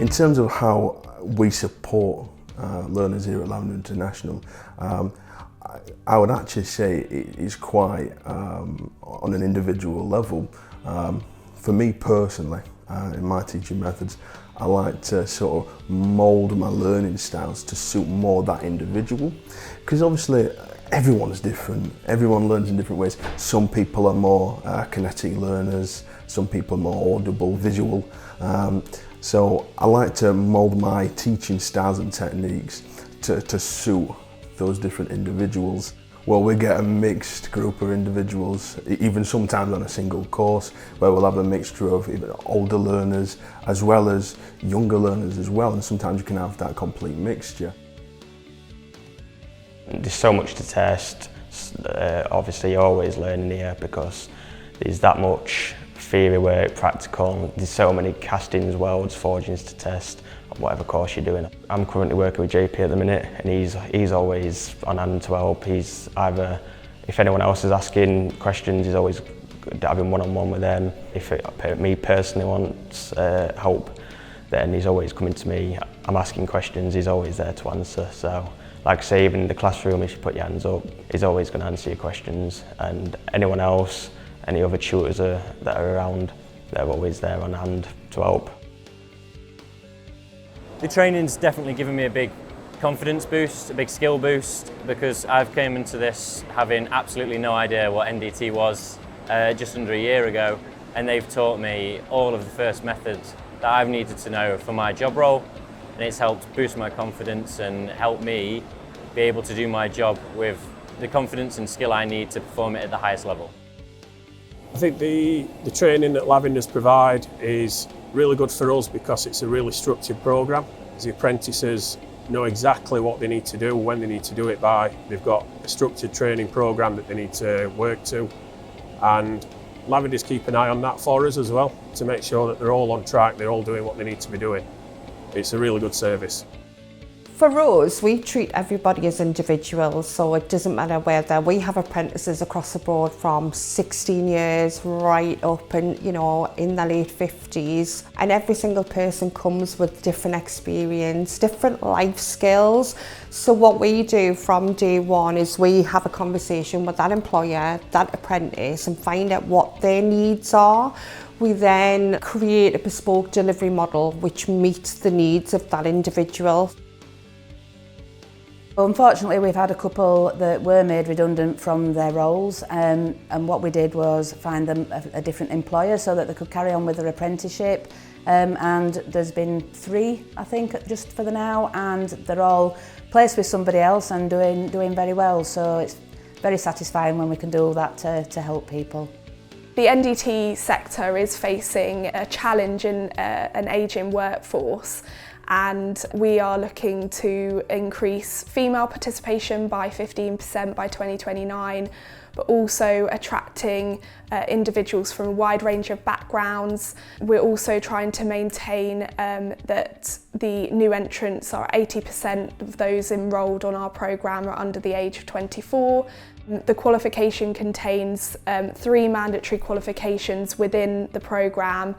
In terms of how we support learners here at Lavender International, I would actually say it is quite on an individual level. For me personally, in my teaching methods, I like to sort of mould my learning styles to suit more that individual, because obviously everyone's different, everyone learns in different ways. Some people are more kinetic learners, some people are more audible, visual. So I like to mould my teaching styles and techniques to suit those different individuals. Well, we get a mixed group of individuals, even sometimes on a single course, where we'll have a mixture of even older learners as well as younger learners as well, and sometimes you can have that complete mixture. There's so much to test. Obviously you're always learning here because there's that much theory work, practical, there's so many castings, welds, forgings to test on whatever course you're doing. I'm currently working with JP at the minute, and he's always on hand to help. He's either, if anyone else is asking questions, he's always having one-on-one with them. If me personally wants help, then he's always coming to me. I'm asking questions, he's always there to answer. So, like I say, even in the classroom, if you put your hands up, he's always going to answer your questions. And anyone else, any other tutors that are around, they're always there on hand to help. The training's definitely given me a big confidence boost, a big skill boost, because I've came into this having absolutely no idea what NDT was just under a year ago, and they've taught me all of the first methods that I've needed to know for my job role, and it's helped boost my confidence and help me be able to do my job with the confidence and skill I need to perform it at the highest level. I think the training that Lavenders provide is really good for us because it's a really structured programme. The apprentices know exactly what they need to do, when they need to do it by. They've got a structured training programme that they need to work to, and Lavenders keep an eye on that for us as well to make sure that they're all on track, they're all doing what they need to be doing. It's a really good service. For us, we treat everybody as individuals, so it doesn't matter whether we have apprentices across the board from 16 years right up and, you know, in their late 50s, and every single person comes with different experience, different life skills. So what we do from day one is we have a conversation with that employer, that apprentice, and find out what their needs are. We then create a bespoke delivery model which meets the needs of that individual. Unfortunately, we've had a couple that were made redundant from their roles, and what we did was find them a different employer so that they could carry on with their apprenticeship. And there's been 3, I think, just for the now, and they're all placed with somebody else and doing very well. So it's very satisfying when we can do that to help people. The NDT sector is facing a challenge in an ageing workforce, and we are looking to increase female participation by 15% by 2029, but also attracting individuals from a wide range of backgrounds. We're also trying to maintain that the new entrants are 80% of those enrolled on our programme are under the age of 24. The qualification contains 3 mandatory qualifications within the programme.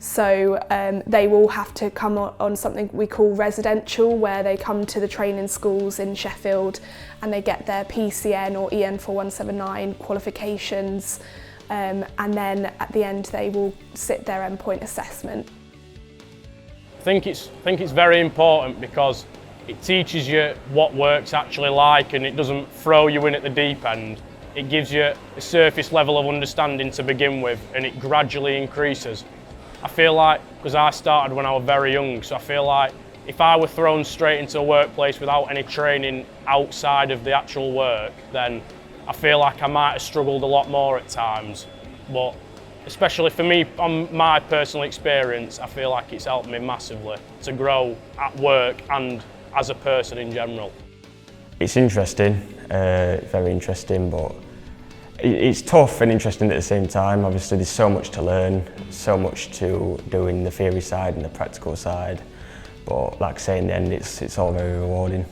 So they will have to come on something we call residential, where they come to the training schools in Sheffield and they get their PCN or EN 4179 qualifications, and then at the end they will sit their endpoint assessment. I think it's very important because it teaches you what work's actually like, and it doesn't throw you in at the deep end. It gives you a surface level of understanding to begin with, and it gradually increases. I feel like, because I started when I was very young, so I feel like if I were thrown straight into a workplace without any training outside of the actual work, then I feel like I might have struggled a lot more at times. But especially for me, on my personal experience, I feel like it's helped me massively to grow at work and as a person in general. It's interesting, very interesting, but it's tough and interesting at the same time. Obviously there's so much to learn, so much to do in the theory side and the practical side, but like I say, in the end it's all very rewarding.